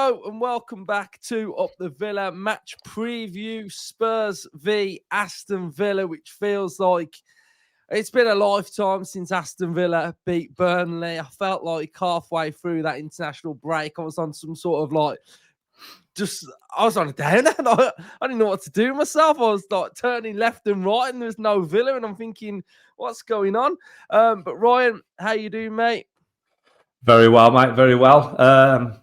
Hello and welcome back to Up the Villa Match Preview, Spurs v Aston Villa, which feels like it's been a lifetime since Aston Villa beat Burnley. I felt like halfway through that international break, I was on some sort of I was on a downer. I didn't know what to do with myself. I was like turning left and right and there's no Villa and I'm thinking, what's going on? But Ryan, how you doing, mate? Very well, mate. Very well.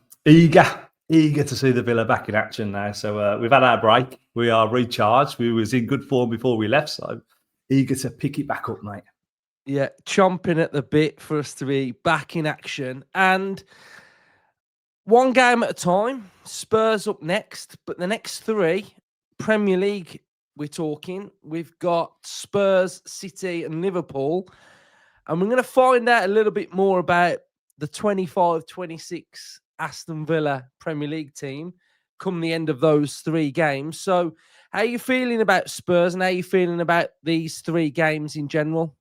Eager to see the Villa back in action now. So we've had our break. We are recharged. We was in good form before we left. So eager to pick it back up, mate. Yeah, chomping at the bit for us to be back in action. And one game at a time. Spurs up next. But the next three, Premier League, we're talking. We've got Spurs, City and Liverpool. And we're going to find out a little bit more about the 25-26 Aston Villa Premier League team come the end of those three games. So how are you feeling about Spurs and how are you feeling about these three games in general?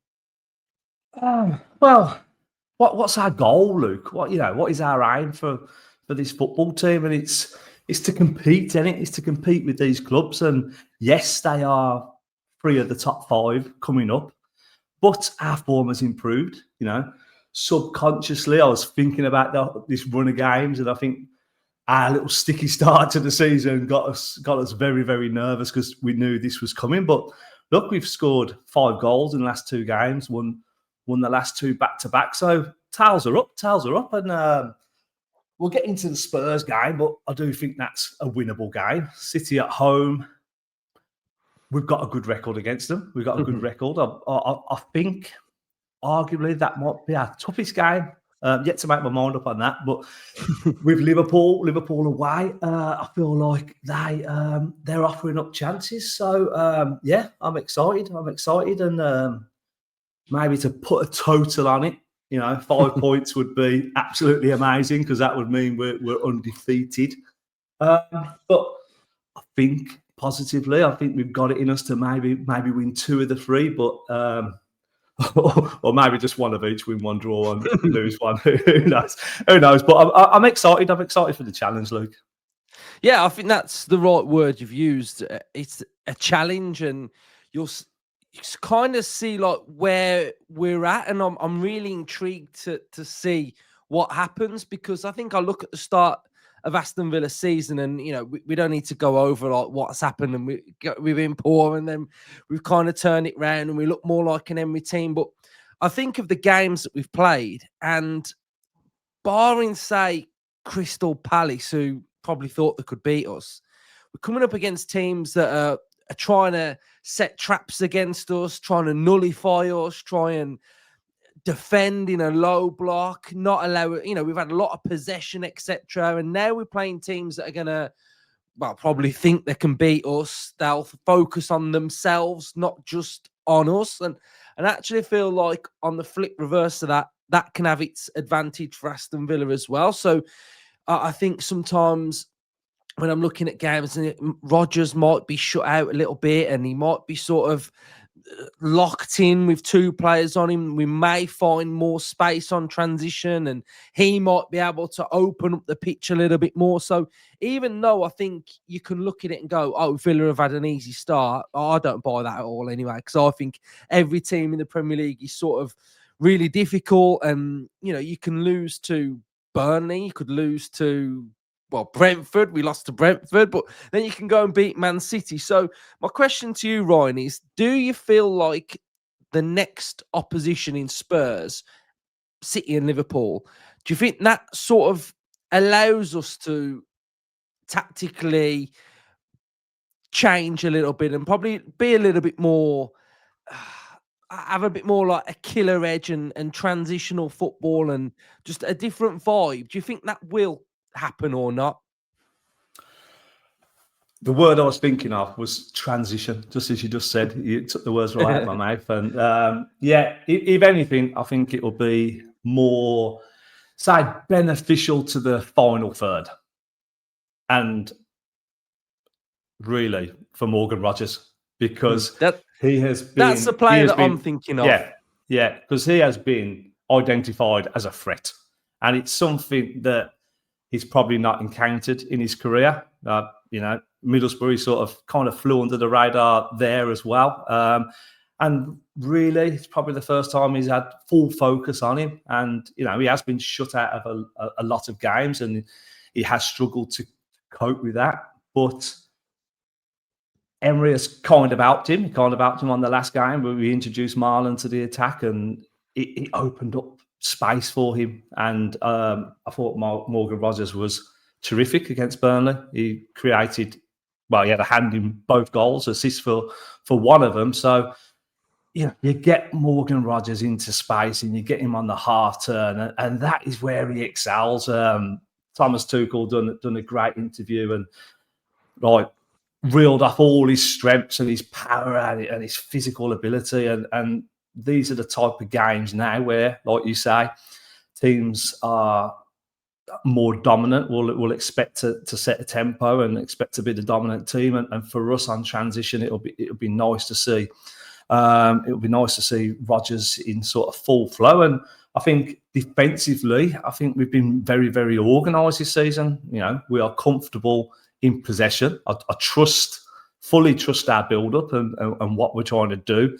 Well, what's our goal, Luke? What is our aim for this football team? And it's to compete, isn't it? It's to compete with these clubs. And yes, they are three of the top five coming up, but our form has improved, Subconsciously, I was thinking about this run of games, and I think our little sticky start to the season got us very, very nervous because we knew this was coming. But look, we've scored 5 goals in the last 2 games, won the last 2 back-to-back. So tails are up, and we'll get into the Spurs game, but I do think that's a winnable game. City at home, we've got a good record against them. We've got a good record. I think arguably that might be our toughest game. Yet to make my mind up on that. But with Liverpool away, I feel like they're offering up chances. So I'm excited. And maybe to put a total on it, 5 points would be absolutely amazing because that would mean we're undefeated. But I think positively, we've got it in us to maybe win 2 of the 3, but or maybe just one of each, win 1, draw 1, lose 1. Who knows? But I'm excited. I'm excited for the challenge, Luke. Yeah, I think that's the right word you've used. It's a challenge, and you'll kind of see like where we're at, and I'm really intrigued to see what happens because I think I look at the start of Aston Villa season, and we don't need to go over like what's happened, and we've been poor, and then we've kind of turned it round, and we look more like an Emery team. But I think of the games that we've played, and barring say Crystal Palace, who probably thought they could beat us, we're coming up against teams that are trying to set traps against us, trying to nullify us, try and defend in a low block, not allow we've had a lot of possession, etc. And now we're playing teams that are gonna probably think they can beat us. They'll focus on themselves, not just on us. And actually feel like on the flip reverse of that can have its advantage for Aston Villa as well. So I think sometimes when I'm looking at games, Rodgers might be shut out a little bit and he might be sort of locked in with 2 players on him. We may find more space on transition and he might be able to open up the pitch a little bit more. So even though I think you can look at it and go, oh, Villa have had an easy start, I don't buy that at all anyway, because I think every team in the Premier League is sort of really difficult, and you can lose to Burnley, you could lose to Brentford. We lost to Brentford, but then you can go and beat Man City. So my question to you, Ryan, is do you feel like the next opposition in Spurs, City and Liverpool, do you think that sort of allows us to tactically change a little bit and probably be a little bit more, have a bit more like a killer edge and transitional football and just a different vibe? Do you think that will happen or not? The word I was thinking of was transition, just as you just said. You took the words right out of my mouth. And if anything, I think it will be more, beneficial to the final third. And really for Morgan Rodgers, because he has been... That's the player that I'm thinking of. Yeah, because he has been identified as a threat. And it's something that he's probably not encountered in his career. Middlesbrough sort of kind of flew under the radar there as well. And really, it's probably the first time he's had full focus on him. And, he has been shut out of a lot of games and he has struggled to cope with that. But Emery has kind of helped him. He kind of helped him on the last game where we introduced Malen to the attack and it opened up space for him. And I thought Morgan Rogers was terrific against Burnley. He created, he had a hand in both goals, assist for one of them. So, you get Morgan Rogers into space and you get him on the half turn, and that is where he excels. Thomas Tuchel done a great interview and reeled off all his strengths and his power and his physical ability. And these are the type of games now where, like you say, teams are more dominant. We'll expect to set a tempo and expect to be the dominant team. And for us on transition, it'll be nice to see. It would be nice to see Rodgers in sort of full flow. And I think defensively, we've been very, very organised this season. We are comfortable in possession. I fully trust our build-up and what we're trying to do.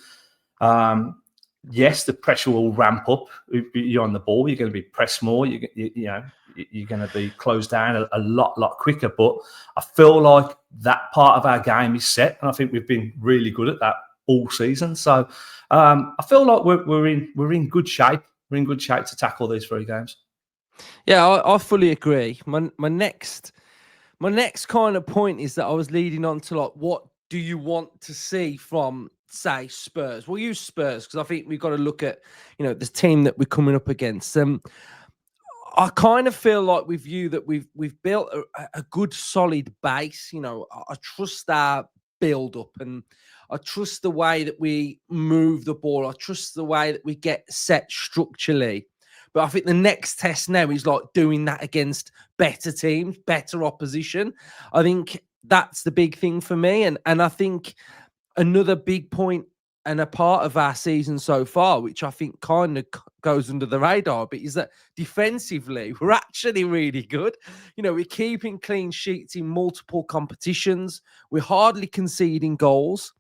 Yes, the pressure will ramp up. You're on the ball. You're going to be pressed more. You're going to be closed down a lot quicker. But I feel like that part of our game is set, and I think we've been really good at that all season. So I feel like we're in good shape. We're in good shape to tackle these 3 games. Yeah, I fully agree. My next kind of point is that I was leading on to what do you want to see from, say, Spurs? We'll use Spurs because I think we've got to look at the team that we're coming up against. I kind of feel like with you that we've built a good solid base. I trust our build up and I trust the way that we move the ball. I trust the way that we get set structurally. But I think the next test now is doing that against better teams, better opposition. I think that's the big thing for me. And I think another big point and a part of our season so far, which I think kind of goes under the radar a bit, is that defensively, we're actually really good. We're keeping clean sheets in multiple competitions. We're hardly conceding goals.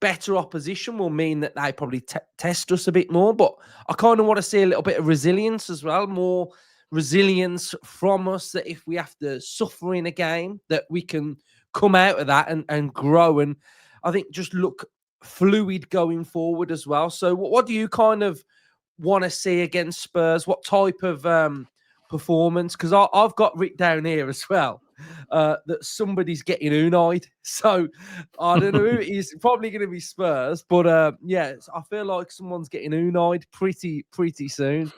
Better opposition will mean that they probably test us a bit more, but I kind of want to see a little bit of resilience as well, more resilience from us, that if we have to suffer in a game, that we can come out of that and grow. And I think just look fluid going forward as well. So what do you kind of want to see against Spurs? What type of performance? Because I've got written down here as well that somebody's getting Unai'd. So I don't know who it is. Probably going to be Spurs. But I feel like someone's getting Unai'd pretty soon.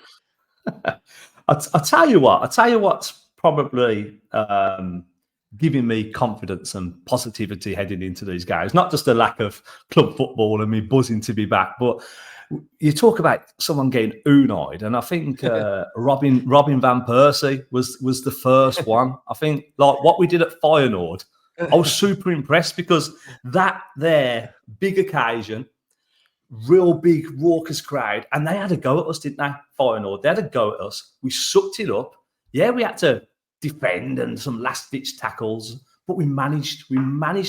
I'll tell you what. I'll tell you what's probably giving me confidence and positivity heading into these games. Not just a lack of club football and me buzzing to be back, but you talk about someone getting Unai'd, and I think Robin van Persie was the first one. I think what we did at Feyenoord, I was super impressed because that there big occasion, real big raucous crowd, and they had a go at us, didn't they? Feyenoord, they had a go at us. We sucked it up. Yeah, we had to defend and some last ditch tackles, but we managed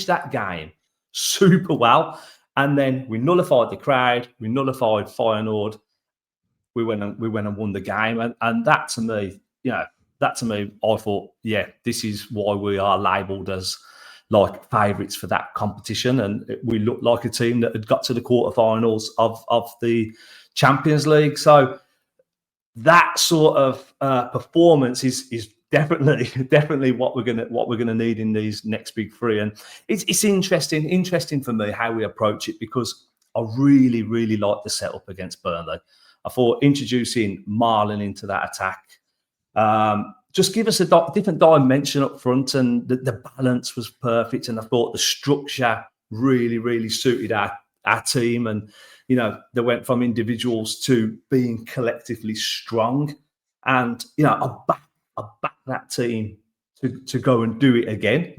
that game super well. And then we nullified the crowd, we nullified Feyenoord, we went and won the game. And that to me, I thought, this is why we are labelled as favourites for that competition. And we looked like a team that had got to the quarterfinals of the Champions League. So that sort of performance is definitely what we're gonna need in these next big 3, and it's interesting for me how we approach it, because I really like the setup against Burnley. I thought introducing Malen into that attack just give us a different dimension up front, and the balance was perfect. And I thought the structure really suited our team, and they went from individuals to being collectively strong, and I back that team to go and do it again.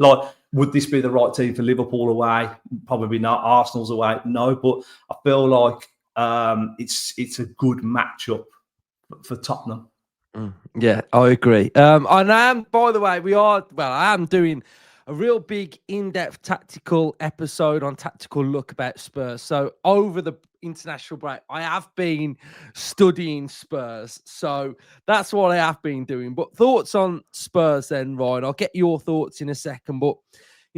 Would this be the right team for Liverpool away? Probably not. Arsenal's away? No. But I feel like it's a good matchup for Tottenham. Yeah, I agree. And I am, by the way, I am doing a real big in-depth tactical episode on Tactical Look about Spurs. So over the international break, I have been studying Spurs. So that's what I have been doing. But thoughts on Spurs then, Ryan? I'll get your thoughts in a second. But,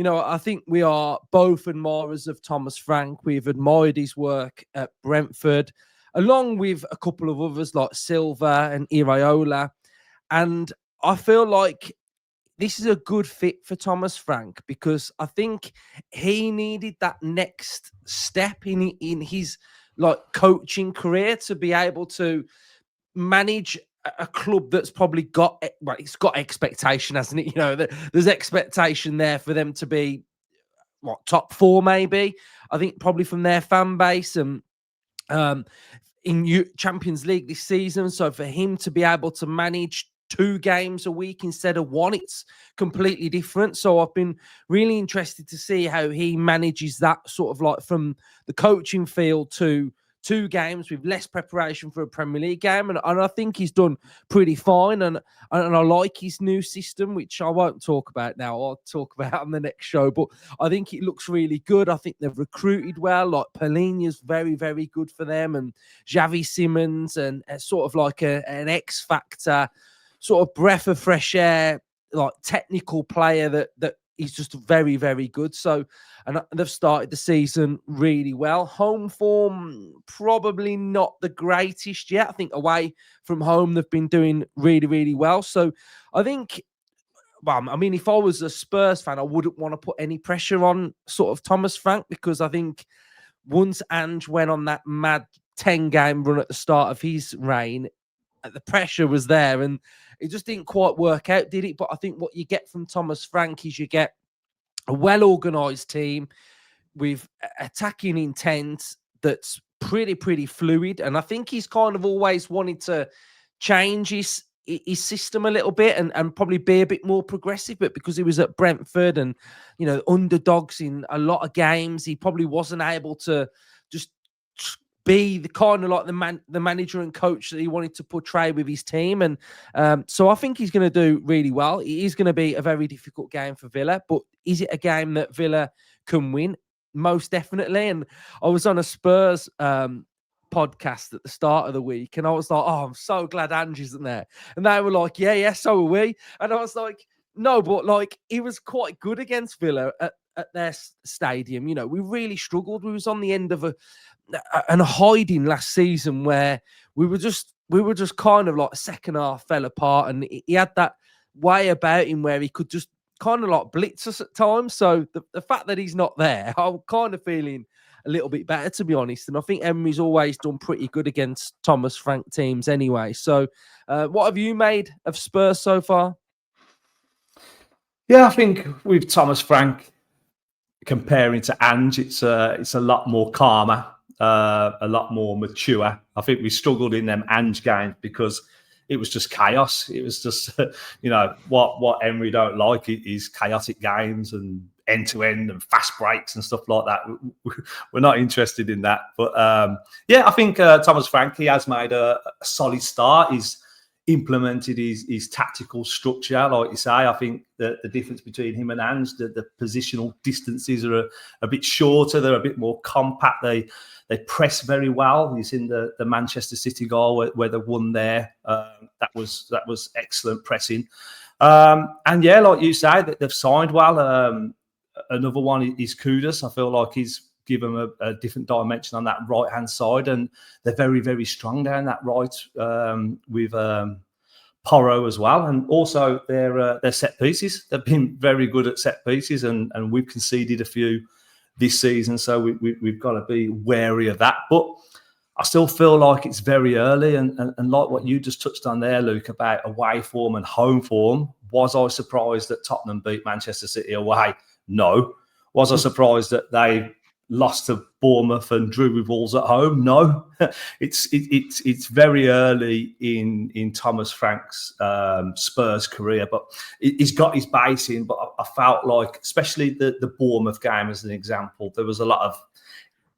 I think we are both admirers of Thomas Frank. We've admired his work at Brentford, along with a couple of others like Silva and Iraola. And I feel like this is a good fit for Thomas Frank because I think he needed that next step in his coaching career to be able to manage a club that's probably got, well, it's got expectation, hasn't it? There's expectation there for them to be top four, maybe. I think probably from their fan base and in Champions League this season. So for him to be able to manage 2 games a week instead of 1, it's completely different. So I've been really interested to see how he manages that sort of from the coaching field to 2 games with less preparation for a Premier League game. And I think he's done pretty fine. And I like his new system, which I won't talk about now. I'll talk about on the next show. But I think it looks really good. I think they've recruited well. Like Palhinha's very, very good for them. And Xavi Simons and sort of like an X factor, sort of breath of fresh air, like technical player that he's just very, very good. So, and they've started the season really well. Home form, probably not the greatest yet. I think away from home, they've been doing really, really well. So I think, if I was a Spurs fan, I wouldn't want to put any pressure on sort of Thomas Frank because I think once Ange went on that mad 10-game run at the start of his reign, the pressure was there and it just didn't quite work out, did it? But I think what you get from Thomas Frank is you get a well-organised team with attacking intent that's pretty fluid. And I think he's kind of always wanted to change his system a little bit and probably be a bit more progressive. But because he was at Brentford and, underdogs in a lot of games, he probably wasn't able to just be the kind of like the manager and coach that he wanted to portray with his team. And so I think he's going to do really well. It is going to be a very difficult game for Villa, but is it a game that Villa can win? Most definitely. And I was on a Spurs podcast at the start of the week and I was like, oh, I'm so glad Ange isn't there. And they were like, yeah, so are we. And I was like, no, but he was quite good against Villa at their stadium. We really struggled. We was on the end of a hiding last season where we were just kind of second half fell apart, and he had that way about him where he could just kind of blitz us at times. So the fact that he's not there, I'm kind of feeling a little bit better, to be honest. And I think Emery's always done pretty good against Thomas Frank teams anyway. So what have you made of Spurs so far? Yeah, I think with Thomas Frank, comparing to Ange, it's a lot more calmer, a lot more mature. I think we struggled in them Ange games because it was just chaos. It was just, what Emery don't like is chaotic games and end-to-end and fast breaks and stuff like that. We're not interested in that. But, I think Thomas Frank, he has made a solid start. He's implemented his tactical structure, like you say. I think the difference between him and Ange, the positional distances are a bit shorter. They're a bit more compact. They press very well. He's in the Manchester City goal where they won there. That was excellent pressing. And yeah, like you say, that they've signed well. Another one is Kudus. I feel like he's given a different dimension on that right hand side, and they're very, very strong down that right with Porro as well, and also their set pieces. They've been very good at set pieces, and we've conceded a few this season, so we've got to be wary of that. But I still feel like it's very early, and like what you just touched on there, Luke, about away form and home form. Was I surprised that Tottenham beat Manchester City away? No. Was I surprised that they lost to Bournemouth and drew with Wolves at home? No. It's very early in Thomas Frank's Spurs career, but he's got his base in. But I felt like, especially the Bournemouth game as an example, there was a lot of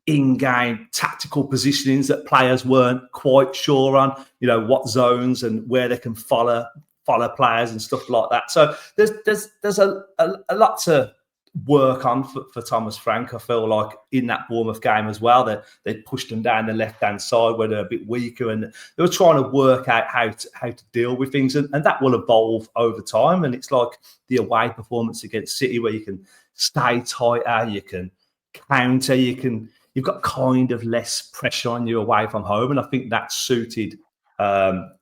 in-game tactical positionings that players weren't quite sure on, what zones and where they can follow players and stuff like that. So there's a lot to work on for Thomas Frank. I feel like in that Bournemouth game as well, they pushed them down the left-hand side where they're a bit weaker, and they were trying to work out how to deal with things, and that will evolve over time. And it's like the away performance against City where you can stay tighter, you can counter, you've got kind of less pressure on you away from home, and I think that suited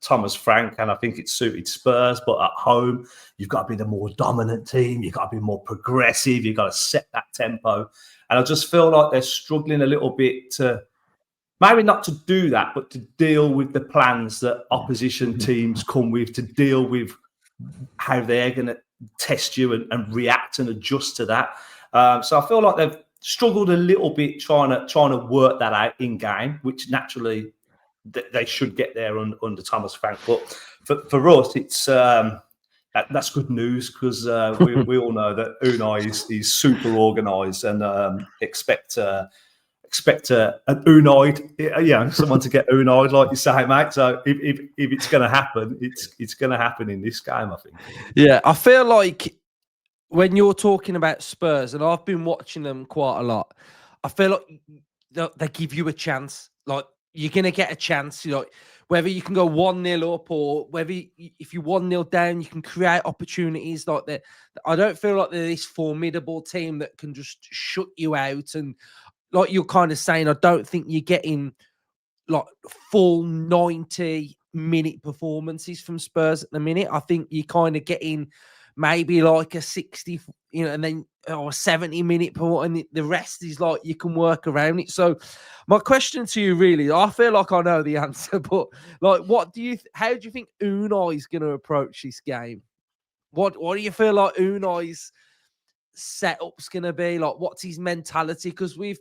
Thomas Frank, and I think it suited Spurs. But at home, you've got to be the more dominant team, you've got to be more progressive, you've got to set that tempo, and I just feel like they're struggling a little bit to maybe not to do that, but to deal with the plans that opposition teams come with, to deal with how they're going to test you and react and adjust to that. So I feel like they've struggled a little bit trying to work that out in game, which naturally they should get there under Thomas Frank. But for us, it's that's good news, because we all know that Unai is super organised, and expect an Unai, someone to get Unai, like you say, mate. So if it's going to happen, it's going to happen in this game, I think. Yeah, I feel like when you're talking about Spurs, and I've been watching them quite a lot, I feel like they give you a chance. Like, you're going to get a chance, whether you can go 1-0 up, or whether if you're 1-0 down, you can create opportunities like that. I don't feel like they're this formidable team that can just shut you out. And like you're kind of saying, I don't think you're getting like full 90-minute performances from Spurs at the minute. I think you're kind of getting maybe like a 60, and then a 70-minute point, and the rest is like you can work around it. So my question to you, really, I feel like I know the answer, but like, how do you think Unai is going to approach this game? What do you feel like Unai's setup's going to be? Like, what's his mentality? Because we've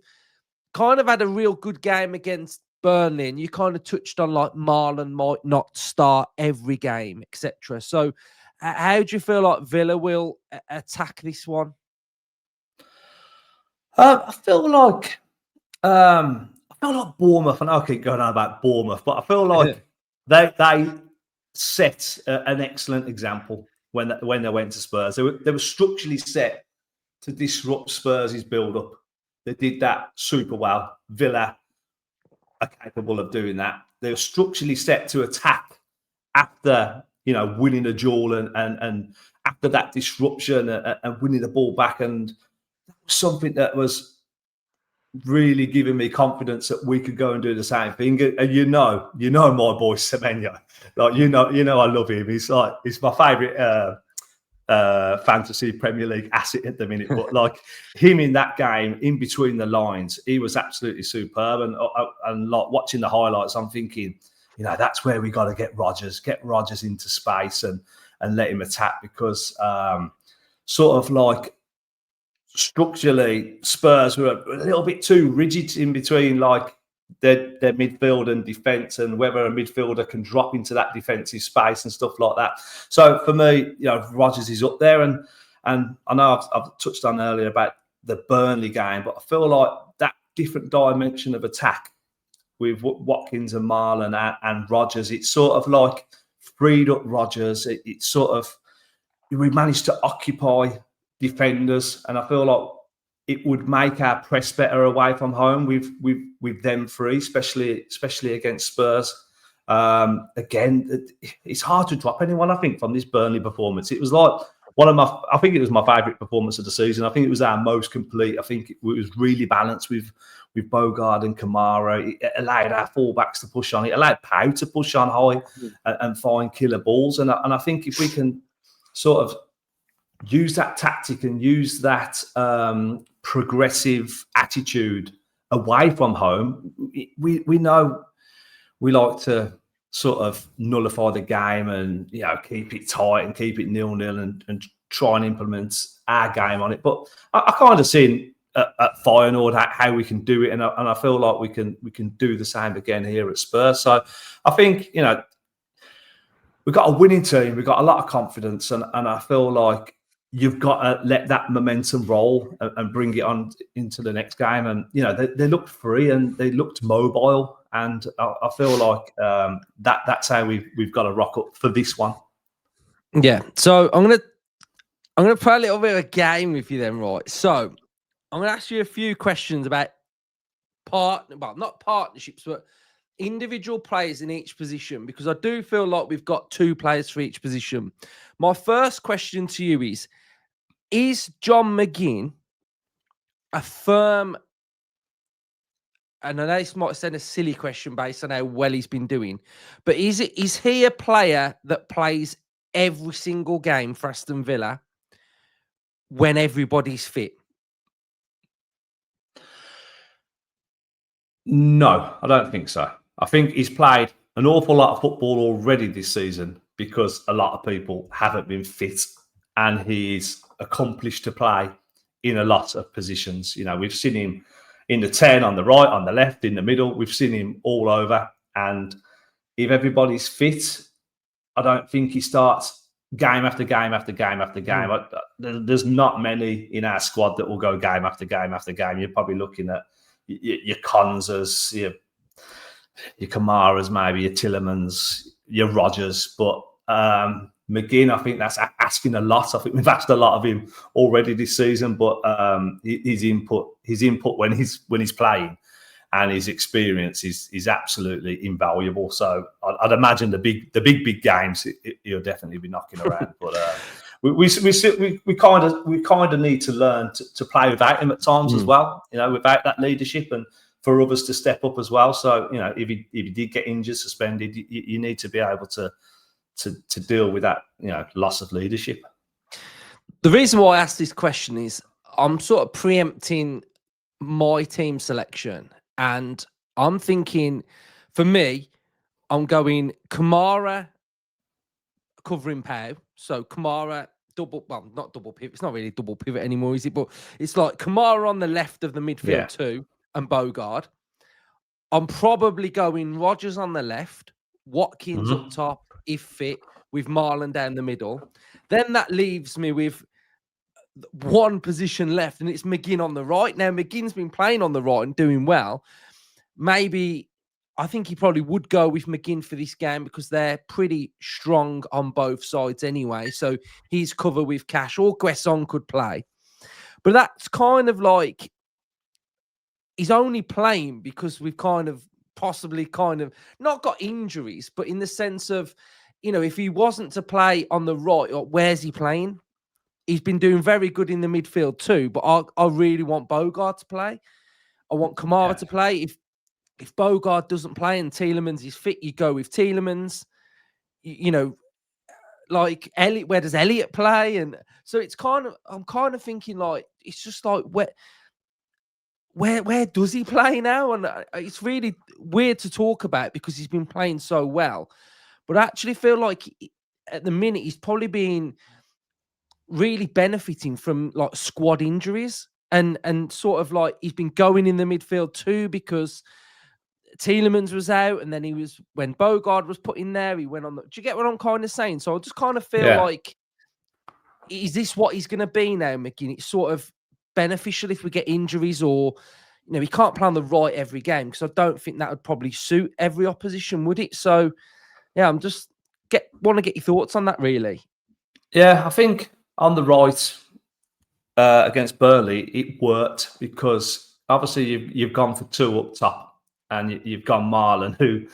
kind of had a real good game against Burnley, and you kind of touched on like Malen might not start every game, etc. So how do you feel like Villa will attack this one? I feel like Bournemouth, and I'll keep going on about Bournemouth, but I feel like they set an excellent example when they went to Spurs. They were structurally set to disrupt Spurs' build-up. They did that super well. Villa are capable of doing that. They were structurally set to attack after winning a duel and after that disruption and winning the ball back, and that was something that was really giving me confidence that we could go and do the same thing. And my boy Semenyo, like I love him. He's my favourite fantasy Premier League asset at the minute. But like him in that game, in between the lines, he was absolutely superb. And like watching the highlights, I'm thinking, that's where we got to get Rodgers into space and let him attack, because sort of like structurally Spurs were a little bit too rigid in between like their midfield and defence, and whether a midfielder can drop into that defensive space and stuff like that. So for me, Rodgers is up there, and I know I've touched on earlier about the Burnley game, but I feel like that different dimension of attack with Watkins and Malen and Rodgers, it's sort of like freed up Rodgers. It's sort of, we managed to occupy defenders, and I feel like it would make our press better away from home with them free, especially against Spurs. Again, it's hard to drop anyone, I think, from this Burnley performance. It was like I think it was my favourite performance of the season. I think it was our most complete. I think it was really balanced with Bogard and Kamara. It allowed our fullbacks to push on. It allowed Pau to push on high and find killer balls. And I think if we can sort of use that tactic and use that progressive attitude away from home, we know we like to sort of nullify the game and keep it tight and keep it 0-0 and try and implement our game on it. But I kind of seen at Feyenoord how we can do it, and I feel like we can do the same again here at Spurs. So I think we've got a winning team, we've got a lot of confidence, and I feel like you've got to let that momentum roll and bring it on into the next game. And, they looked free and they looked mobile. And I feel like that's how we've got to rock up for this one. Yeah. So I'm gonna play a little bit of a game with you then, right? So I'm gonna ask you a few questions about not partnerships, but individual players in each position, because I do feel like we've got 2 players for each position. My first question to you is John McGinn a firm, and I know this might sound a silly question based on how well he's been doing, but is he a player that plays every single game for Aston Villa when everybody's fit? No, I don't think so. I think he's played an awful lot of football already this season because a lot of people haven't been fit, and he's accomplished to play in a lot of positions. We've seen him in the 10, on the right, on the left, in the middle. We've seen him all over. And if everybody's fit, I don't think he starts game after game after game after game. There's not many in our squad that will go game after game after game. You're probably looking at your Konzas, your Kamaras, maybe your Tillemans, your Rodgers. But McGinn, I think that's asking a lot. I think we've asked a lot of him already this season, but his input when he's playing and his experience is absolutely invaluable. So I'd imagine the big games he'll definitely be knocking around. But we kind of need to learn to play without him at times as well. Without that leadership, and for others to step up as well. So if he did get injured, suspended, you need to be able to deal with that loss of leadership. The reason why I asked this question is I'm sort of preempting my team selection, and I'm thinking, for me, I'm going Kamara covering Pau. So Kamara not double pivot. It's not really double pivot anymore, is it? But it's like Kamara on the left of the midfield too, and Bogard. I'm probably going Rodgers on the left, Watkins up top, if fit, with Malen down the middle. Then that leaves me with one position left, and it's McGinn on the right. Now, McGinn's been playing on the right and doing well. Maybe I think he probably would go with McGinn for this game because they're pretty strong on both sides anyway. So he's covered with Cash, or Guessand could play. But that's kind of like he's only playing because we've possibly not got injuries, but in the sense of, if he wasn't to play on the right, where's he playing? He's been doing very good in the midfield too, but I really want Bogard to play. I want Kamara to play. If Bogard doesn't play and Tielemans is fit, you go with Tielemans. Like Elliot, where does Elliot play? And so I'm kind of thinking like, it's just like where does he play now? And it's really weird to talk about because he's been playing so well. But I actually feel like at the minute he's probably been really benefiting from like squad injuries and sort of like he's been going in the midfield too because Tielemans was out, and then when Bogard was put in there, he went on. Do you get what I'm kind of saying? So I just kind of feel like, is this what he's going to be now, McGinn? It's sort of beneficial if we get injuries, or he can't play on the right every game because I don't think that would probably suit every opposition, would it? So yeah, I'm just want to get your thoughts on that, really. Yeah, I think on the right against Burnley, it worked because obviously you've gone for 2 up top. And you've got Malen, who,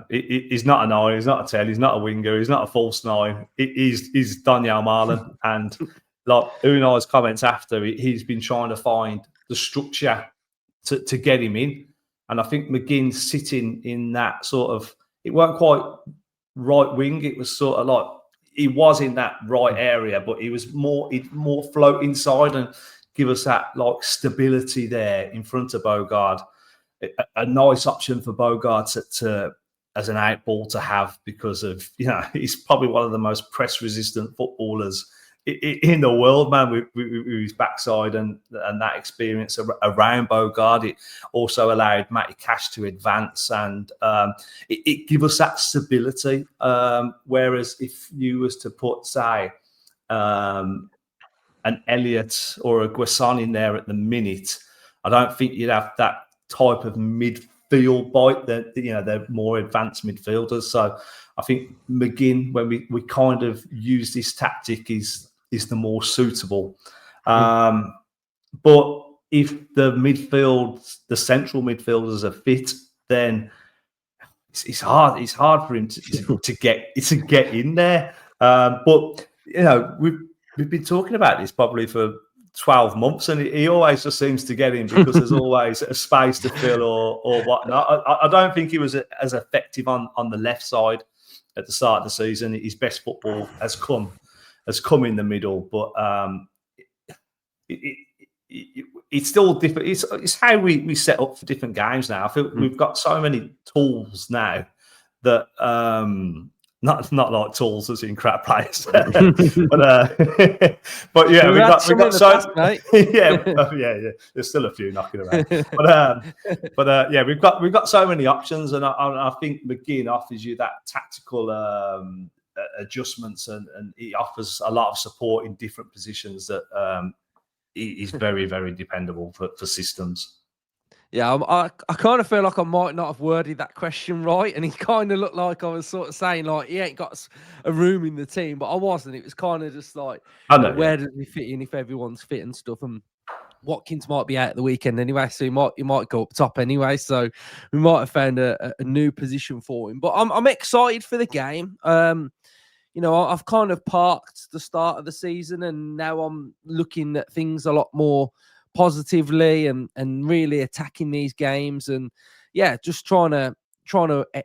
he's not a 9, he's not a 10, he's not a winger, he's not a false 9. He's Donyell Malen. And like Unai's comments after, he's been trying to find the structure to get him in. And I think McGinn's sitting in that sort of, it weren't quite right wing. It was sort of like, he was in that right area, but he'd more float inside and give us that like stability there in front of Bogard. A nice option for Bogard to as an outball to have because of he's probably one of the most press resistant footballers in the world, man, with his backside and that experience around Bogard. It also allowed Matty Cash to advance, and it gave us that stability. Whereas if you was to put, say, an Elliott or a Guessand in there at the minute, I don't think you'd have that type of midfield bite that, you know, they're more advanced midfielders. So I think McGinn, when we kind of use this tactic, is the more suitable. But if the central midfielders are fit, then it's hard. It's hard for him to get in there. But you know, we've been talking about this probably for 12 months, and he always just seems to get in because there's always a space to fill or whatnot. I don't think he was as effective on the left side at the start of the season. His best football has come in the middle, but it's still different. It's how we set up for different games now. I feel we've got so many tools now that not like tools as in crap players, but yeah, we've got so yeah. There's still a few knocking around, but yeah, we've got so many options, and I think McGinn offers you that tactical adjustments, and he offers a lot of support in different positions that he's very, very dependable for systems. Yeah, I kind of feel like I might not have worded that question right, and he kind of looked like I was sort of saying like he ain't got a room in the team, but I wasn't. It was kind of just like, where does he fit in if everyone's fit and stuff? And Watkins might be out at the weekend anyway, so he might go up top anyway. So we might have found a new position for him. But I'm excited for the game. You know, I've kind of parked the start of the season, and now I'm looking at things a lot more positively and really attacking these games, and yeah, just trying to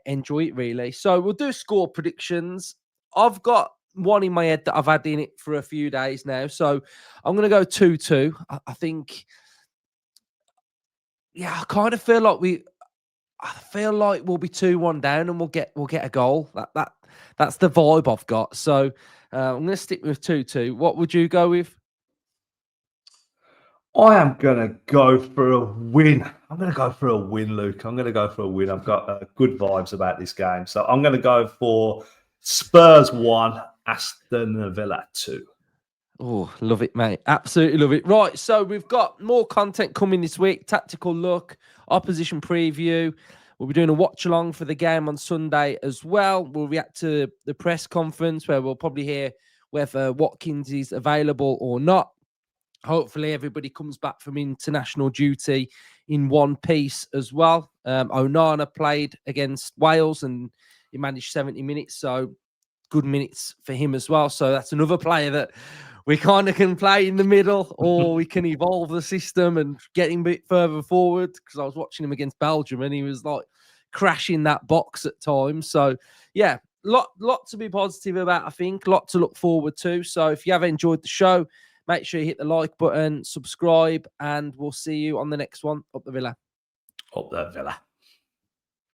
enjoy it really. So we'll do score predictions. I've got one in my head that I've had in it for a few days now, so I'm going to go 2-2. I think, yeah, I kind of feel like we'll be 2-1 down and we'll get a goal. That's the vibe I've got. So I'm going to stick with 2-2. What would you go with? I am going to go for a win. I'm going to go for a win, Luke. I'm going to go for a win. I've got good vibes about this game. So I'm going to go for Spurs 1, Aston Villa 2. Oh, love it, mate. Absolutely love it. Right, so we've got more content coming this week. Tactical look, opposition preview. We'll be doing a watch-along for the game on Sunday as well. We'll react to the press conference where we'll probably hear whether Watkins is available or not. Hopefully everybody comes back from international duty in one piece as well. Onana played against Wales and he managed 70 minutes, so good minutes for him as well. So that's another player that we kind of can play in the middle, or we can evolve the system and get him a bit further forward, because I was watching him against Belgium and he was like crashing that box at times. So yeah, lot to be positive about, I think. Lot to look forward to. So if you have enjoyed the show, make sure you hit the like button, subscribe, and we'll see you on the next one. Up the Villa. Up the Villa.